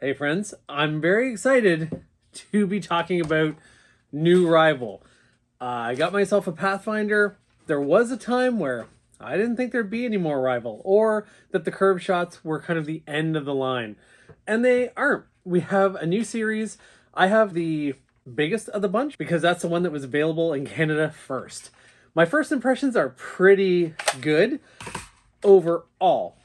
Hey friends, I'm very excited to be talking about new rival. I got myself a Pathfinder. There was a time where I didn't think there'd be any more rival, or that the curve shots were kind of the end of the line. And they aren't. We have a new series. I have the biggest of the bunch because that's the one that was available in Canada first. My first impressions are pretty good overall.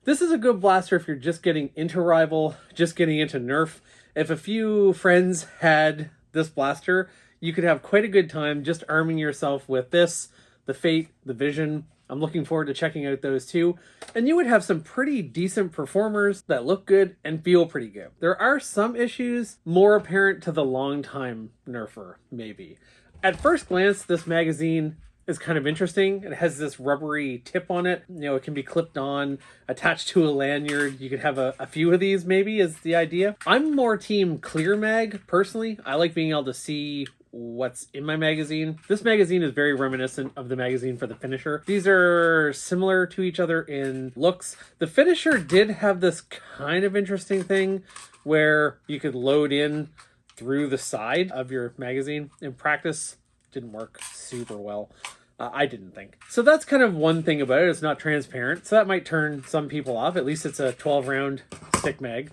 This is a good blaster if you're just getting into rival, just getting into Nerf. If a few friends had this blaster, you could have quite a good time just arming yourself with this, the Fate, the Vision. I'm looking forward to checking out those too. And you would have some pretty decent performers that look good and feel pretty good. There are some issues more apparent to the long-time Nerfer, maybe. At first glance, this magazine is kind of interesting. It has this rubbery tip on it. You know, it can be clipped on, attached to a lanyard. You could have a few of these maybe is the idea. I'm more team clear mag personally. I like being able to see what's in my magazine. This magazine is very reminiscent of the magazine for the Finisher. These are similar to each other in looks. The Finisher did have this kind of interesting thing where you could load in through the side of your magazine. In practice, didn't work super well. I didn't think. So that's kind of one thing about it. It's not transparent. So that might turn some people off. At least it's a 12 round stick mag.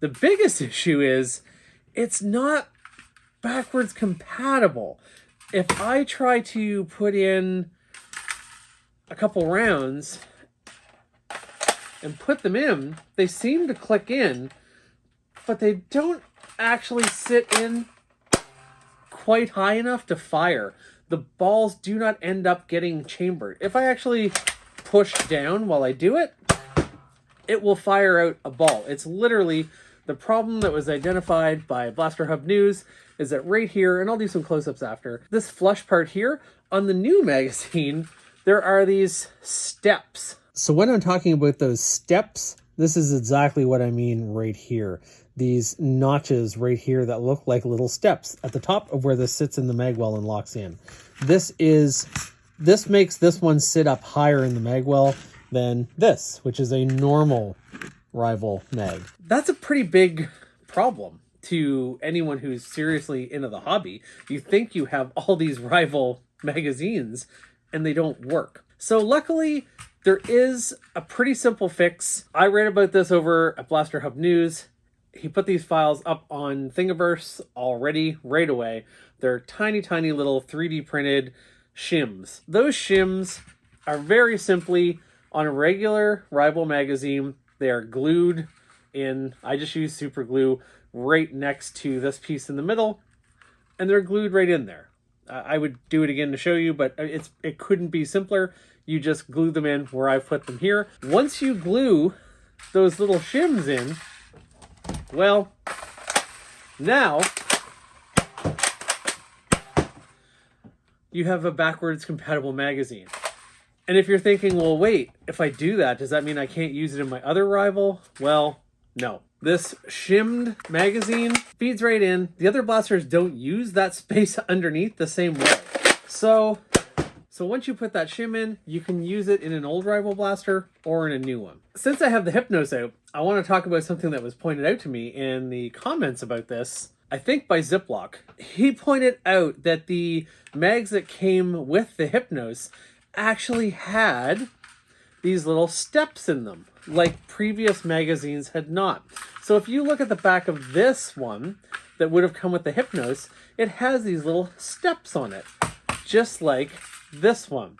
The biggest issue is it's not backwards compatible. If I try to put in a couple rounds and put them in, they seem to click in, but they don't actually sit in quite high enough to fire. The balls do not end up getting chambered. If I actually push down while I do it, it will fire out a ball. It's literally the problem that was identified by Blaster Hub News is that right here, and I'll do some close-ups after, this flush part here, on the new magazine, there are these steps. So when I'm talking about those steps, this is exactly what I mean right here. These notches right here that look like little steps at the top of where this sits in the magwell and locks in. This makes this one sit up higher in the magwell than this, which is a normal rival mag. That's a pretty big problem to anyone who's seriously into the hobby. You think you have all these rival magazines and they don't work. So luckily, there is a pretty simple fix. I read about this over at Blaster Hub News. He put these files up on Thingiverse already, right away. They're tiny, tiny little 3D printed shims. Those shims are very simply on a regular rival magazine. They are glued in, I just use super glue, right next to this piece in the middle, and they're glued right in there. I would do it again to show you, but it couldn't be simpler. You just glue them in where I've put them here. Once you glue those little shims in, well, now you have a backwards compatible magazine. And if you're thinking, well, wait, if I do that, does that mean I can't use it in my other rival? Well, no. This shimmed magazine feeds right in. The other blasters don't use that space underneath the same way. So once you put that shim in, you can use it in an old rival blaster or in a new one. Since I have the Hypnos out, I want to talk about something that was pointed out to me in the comments about this, I think by Ziploc. He pointed out that the mags that came with the Hypnos actually had these little steps in them, like previous magazines had not. So if you look at the back of this one that would have come with the Hypnos, it has these little steps on it, just like this one.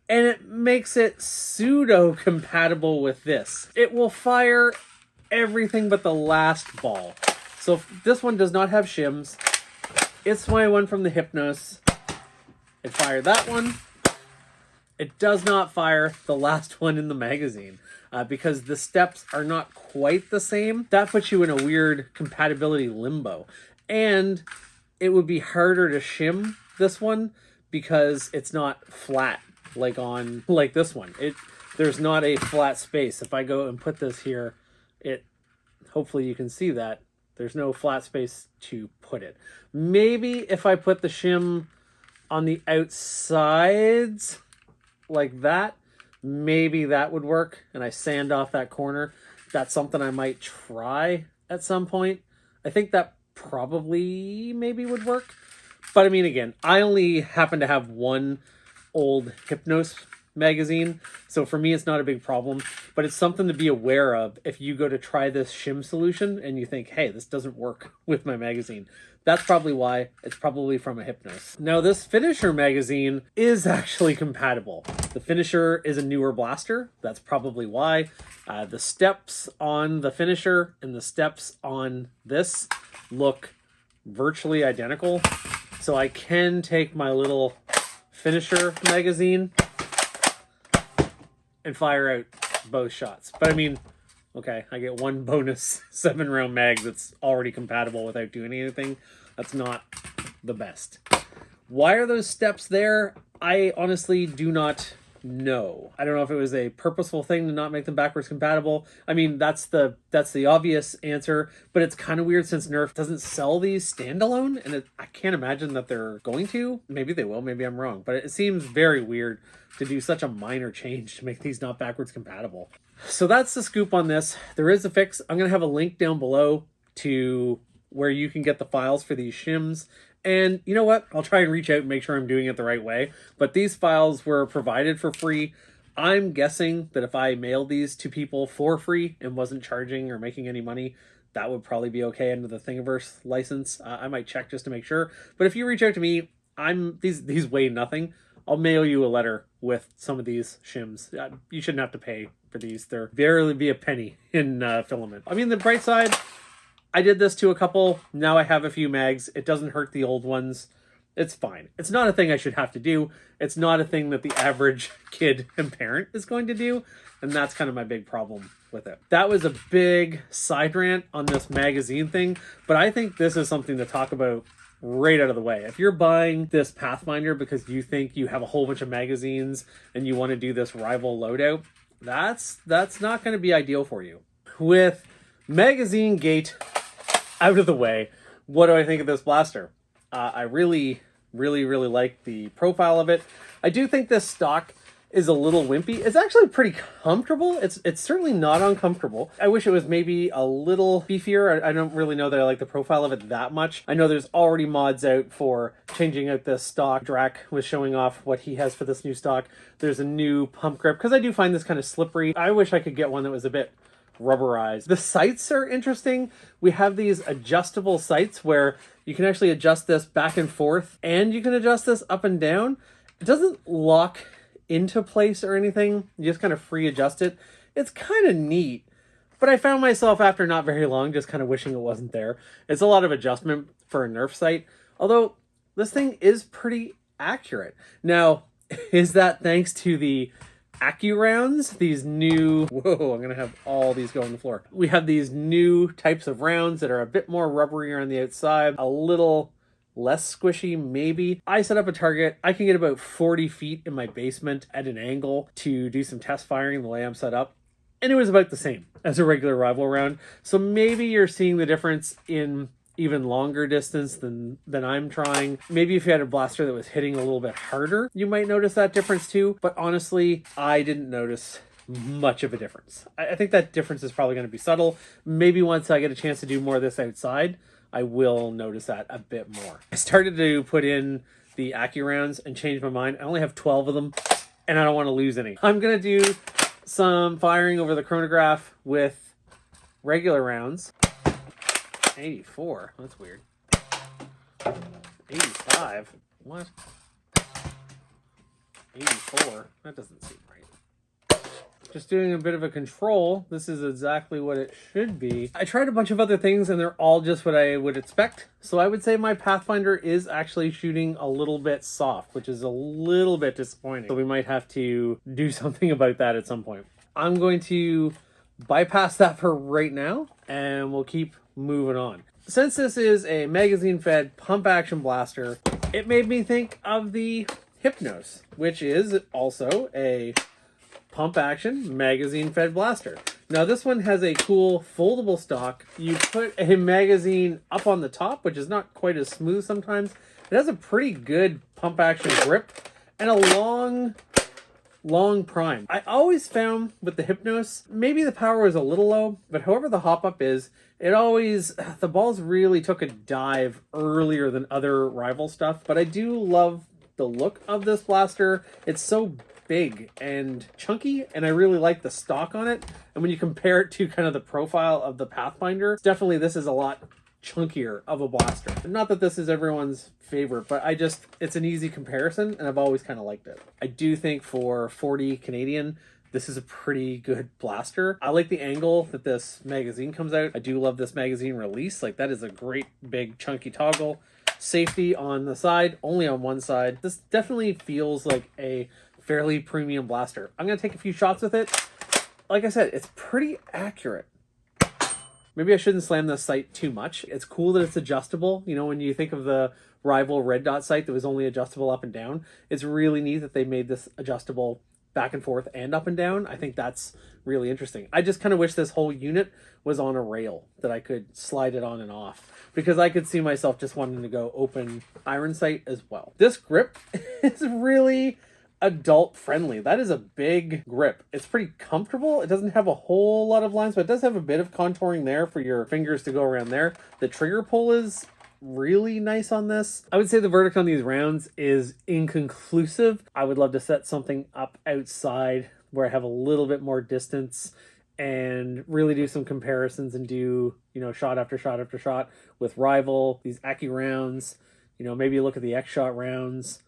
And it makes it pseudo-compatible with this. It will fire everything but the last ball. So if this one does not have shims. It's my one from the Hypnos. It fired that one. It does not fire the last one in the magazine because the steps are not quite the same. That puts you in a weird compatibility limbo. And it would be harder to shim this one because it's not flat like this one. There's not a flat space. If I go and put this here, hopefully you can see that there's no flat space to put it. Maybe if I put the shim on the outsides like that, maybe that would work, and I sand off that corner. That's something I might try at some point. I think that probably maybe would work. But I mean, again, I only happen to have one old Hypnos magazine, so for me it's not a big problem, but it's something to be aware of if you go to try this shim solution and you think, hey, this doesn't work with my magazine. That's probably why. It's probably from a Hypnos. Now, this Finisher magazine is actually compatible. The Finisher is a newer blaster. That's probably why. The steps on the Finisher and the steps on this look virtually identical. So I can take my little Finisher magazine and fire out both shots. But I mean, okay, I get one bonus 7-round mag that's already compatible without doing anything. That's not the best. Why are those steps there? I honestly do not know. I don't know if it was a purposeful thing to not make them backwards compatible. I mean, that's the obvious answer, but it's kind of weird since Nerf doesn't sell these standalone, and I can't imagine that they're going to. Maybe they will, maybe I'm wrong, but it seems very weird to do such a minor change to make these not backwards compatible. So that's the scoop on this. There is a fix. I'm going to have a link down below to where you can get the files for these shims. And you know what? I'll try and reach out and make sure I'm doing it the right way. But these files were provided for free. I'm guessing that if I mailed these to people for free and wasn't charging or making any money, that would probably be okay under the Thingiverse license. I might check just to make sure. But if you reach out to me, these weigh nothing. I'll mail you a letter with some of these shims. You shouldn't have to pay for these. They're barely be a penny in filament. I mean, the bright side, I did this to a couple. Now I have a few mags. It doesn't hurt the old ones. It's fine. It's not a thing I should have to do. It's not a thing that the average kid and parent is going to do. And that's kind of my big problem with it. That was a big side rant on this magazine thing. But I think this is something to talk about right out of the way. If you're buying this Pathfinder because you think you have a whole bunch of magazines and you want to do this rival loadout, that's not going to be ideal for you. With magazine gate out of the way, what do I think of this blaster? I really like the profile of it. I do think this stock is a little wimpy. It's actually pretty comfortable. It's certainly not uncomfortable. I wish it was maybe a little beefier. I don't really know that I like the profile of it that much. I know there's already mods out for changing out this stock. Drac was showing off what he has for this new stock. There's a new pump grip, because I do find this kind of slippery. I wish I could get one that was a bit rubberized. The sights are interesting. We have these adjustable sights where you can actually adjust this back and forth, and you can adjust this up and down. It doesn't lock into place or anything. You just kind of free adjust it. It's kind of neat, but I found myself after not very long just kind of wishing it wasn't there. It's a lot of adjustment for a Nerf sight, although this thing is pretty accurate. Now, is that thanks to the Accu Rounds, these new, whoa, I'm gonna have all these go on the floor. We have these new types of rounds that are a bit more rubbery on the outside, a little less squishy maybe. I set up a target. I can get about 40 feet in my basement at an angle to do some test firing the way I'm set up. And it was about the same as a regular rival round. So maybe you're seeing the difference in even longer distance than I'm trying. Maybe if you had a blaster that was hitting a little bit harder, you might notice that difference too. But honestly, I didn't notice much of a difference. I think that difference is probably going to be subtle. Maybe once I get a chance to do more of this outside, I will notice that a bit more. I started to put in the Accurounds and change my mind. I only have 12 of them and I don't want to lose any. I'm going to do some firing over the Chronograph with regular rounds. 84, that's weird. 85, what? 84, that doesn't seem right. Just doing a bit of a control. This is exactly what it should be. I tried a bunch of other things and they're all just what I would expect. So I would say my Pathfinder is actually shooting a little bit soft, which is a little bit disappointing. So we might have to do something about that at some point. I'm going to bypass that for right now and we'll keep moving on. Since this is a magazine-fed pump action blaster, it made me think of the Hypnos, which is also a pump action magazine fed blaster. Now this one has a cool foldable stock. You put a magazine up on the top, which is not quite as smooth sometimes. It has a pretty good pump action grip and a long long prime. I always found with the Hypnos, maybe the power was a little low, but however the hop up is, it always, the balls really took a dive earlier than other rival stuff. But I do love the look of this blaster. It's so big and chunky, and I really like the stock on it. And when you compare it to kind of the profile of the Pathfinder, definitely this is a lot chunkier of a blaster. Not that this is everyone's favorite, but it's an easy comparison, and I've always kind of liked it. I do think for 40 Canadian, this is a pretty good blaster. I like the angle that this magazine comes out. I do love this magazine release. Like, that is a great big chunky toggle. Safety on the side, only on one side. This definitely feels like a fairly premium blaster. I'm gonna take a few shots with it. Like I said, it's pretty accurate. Maybe I shouldn't slam this sight too much. It's cool that it's adjustable. You know, when you think of the rival red dot sight that was only adjustable up and down, it's really neat that they made this adjustable back and forth and up and down. I think that's really interesting. I just kind of wish this whole unit was on a rail that I could slide it on and off, because I could see myself just wanting to go open iron sight as well. This grip is really adult friendly. That is a big grip. It's pretty comfortable. It doesn't have a whole lot of lines, but it does have a bit of contouring there for your fingers to go around there. The trigger pull is really nice on this. I would say the verdict on these rounds is inconclusive. I would love to set something up outside where I have a little bit more distance and really do some comparisons and do, you know, shot after shot after shot with rival, these Accu Rounds, you know, maybe look at the X-Shot rounds,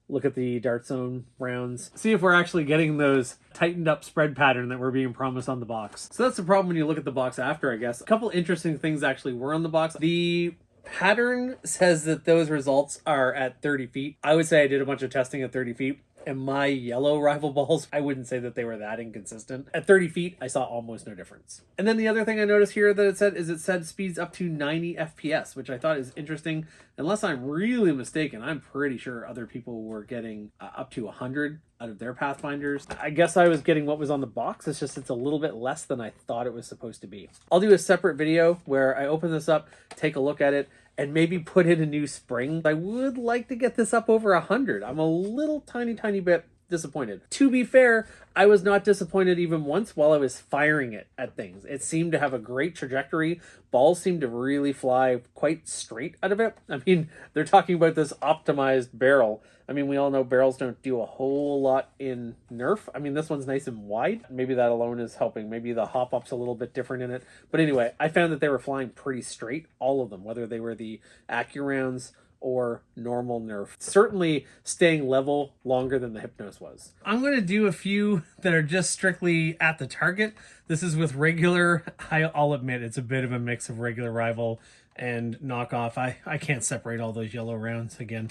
look at the Dart Zone rounds, see if we're actually getting those tightened up spread pattern that we're being promised on the box. So that's the problem when you look at the box after, I guess. A couple interesting things actually were on the box. The pattern says that those results are at 30 feet. I would say I did a bunch of testing at 30 feet. And my yellow rival balls, I wouldn't say that they were that inconsistent. At 30 feet, I saw almost no difference. And then the other thing I noticed here that it said speeds up to 90 FPS, which I thought is interesting. Unless I'm really mistaken, I'm pretty sure other people were getting up to 100 out of their Pathfinders. I guess I was getting what was on the box. It's just, it's a little bit less than I thought it was supposed to be. I'll do a separate video where I open this up, take a look at it, and maybe put in a new spring. I would like to get this up over 100. I'm a little tiny bit disappointed. To be fair, I was not disappointed even once while I was firing it at things. It seemed to have a great trajectory. Balls seemed to really fly quite straight out of it. I mean, they're talking about this optimized barrel. I mean, we all know barrels don't do a whole lot in Nerf. I mean, this one's nice and wide. Maybe that alone is helping. Maybe the hop-up's a little bit different in it. But anyway, I found that they were flying pretty straight, all of them, whether they were the Accurounds or normal Nerf. Certainly staying level longer than the Hypnos was. I'm going to do a few that are just strictly at the target. This is with regular. I'll admit it's a bit of a mix of regular rival and knockoff. I can't separate all those yellow rounds again.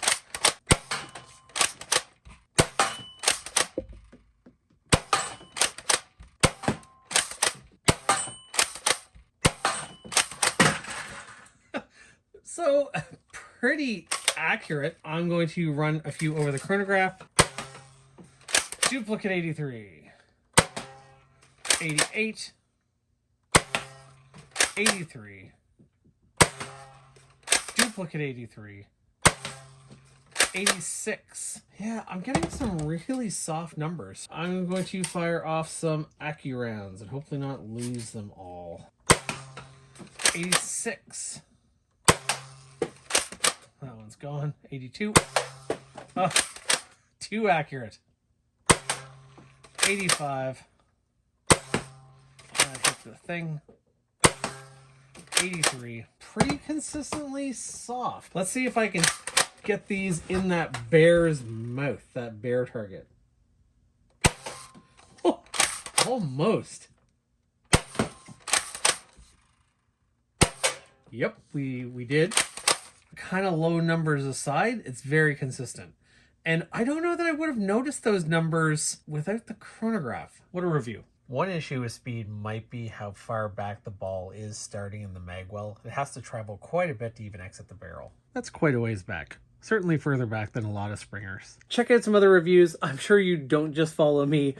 So pretty accurate. I'm going to run a few over the chronograph. Duplicate 83, 88, 83, duplicate 83, 86. Yeah, I'm getting some really soft numbers. I'm going to fire off some Accu Rounds and hopefully not lose them all. 86. That one's gone. 82. Oh, too accurate. 85. I hit the thing. 83. Pretty consistently soft. Let's see if I can get these in that bear's mouth, that bear target. Oh, almost. Yep, we did. Kind of low numbers aside, it's very consistent. And I don't know that I would have noticed those numbers without the chronograph. What a review. One issue with speed might be how far back the ball is starting in the magwell. It has to travel quite a bit to even exit the barrel. That's quite a ways back. Certainly further back than a lot of springers. Check out some other reviews. I'm sure you don't just follow me.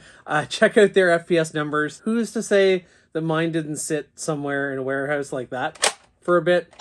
Check out their FPS numbers. Who's to say that mine didn't sit somewhere in a warehouse like that for a bit?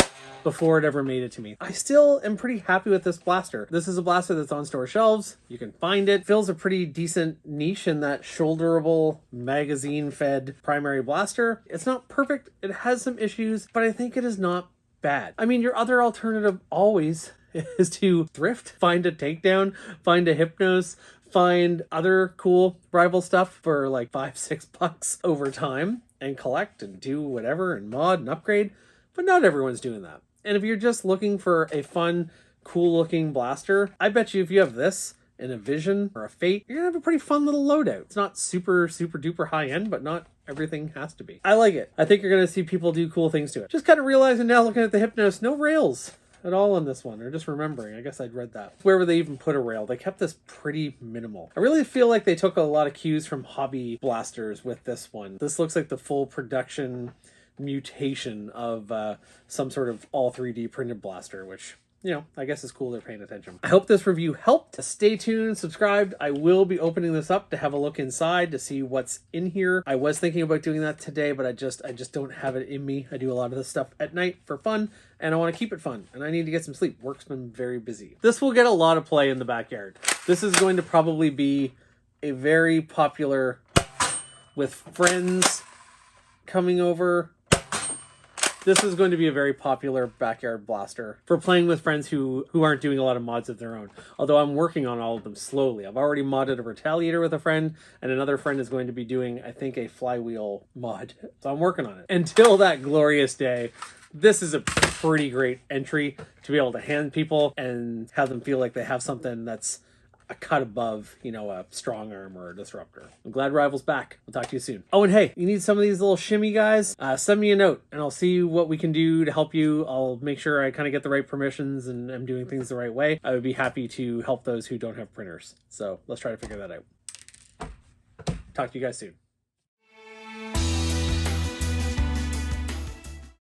before it ever made it to me. I still am pretty happy with this blaster. This is a blaster that's on store shelves. You can find it. Fills a pretty decent niche in that shoulderable, magazine-fed primary blaster. It's not perfect. It has some issues, but I think it is not bad. I mean, your other alternative always is to thrift, find a takedown, find a Hypnos, find other cool rival stuff for like $5-6 over time and collect and do whatever and mod and upgrade. But not everyone's doing that. And if you're just looking for a fun, cool looking blaster, I bet you if you have this and a Vision or a Fate, you're gonna have a pretty fun little loadout. It's not super duper high end, but not everything has to be. I like it. I think you're gonna see people do cool things to it. Just kind of realizing now looking at the Hypnos, no rails at all on this one, or just remembering. I guess I'd read that. Where would they even put a rail? They kept this pretty minimal. I really feel like they took a lot of cues from hobby blasters with this one. This looks like the full production mutation of some sort of all 3D printed blaster, which, you know, I guess it's cool they're paying attention. I hope this review helped. Stay tuned, subscribed. I will be opening this up to have a look inside to see what's in here. I was thinking about doing that today, but I just don't have it in me. I do a lot of this stuff at night for fun, and I want to keep it fun, and I need to get some sleep. Work's been very busy. This will get a lot of play in the backyard. This is going to probably be a very popular with friends coming over. This is going to be a very popular backyard blaster for playing with friends who aren't doing a lot of mods of their own. Although I'm working on all of them slowly. I've already modded a Retaliator with a friend, and another friend is going to be doing, I think, a flywheel mod. So I'm working on it. Until that glorious day, this is a pretty great entry to be able to hand people and have them feel like they have something that's a cut above, you know, a strong arm or a disruptor. I'm glad Rival's back. I'll talk to you soon. Oh, and hey, you need some of these little shimmy guys? Send me a note and I'll see what we can do to help you. I'll make sure I kind of get the right permissions and I'm doing things the right way. I would be happy to help those who don't have printers. So let's try to figure that out. Talk to you guys soon.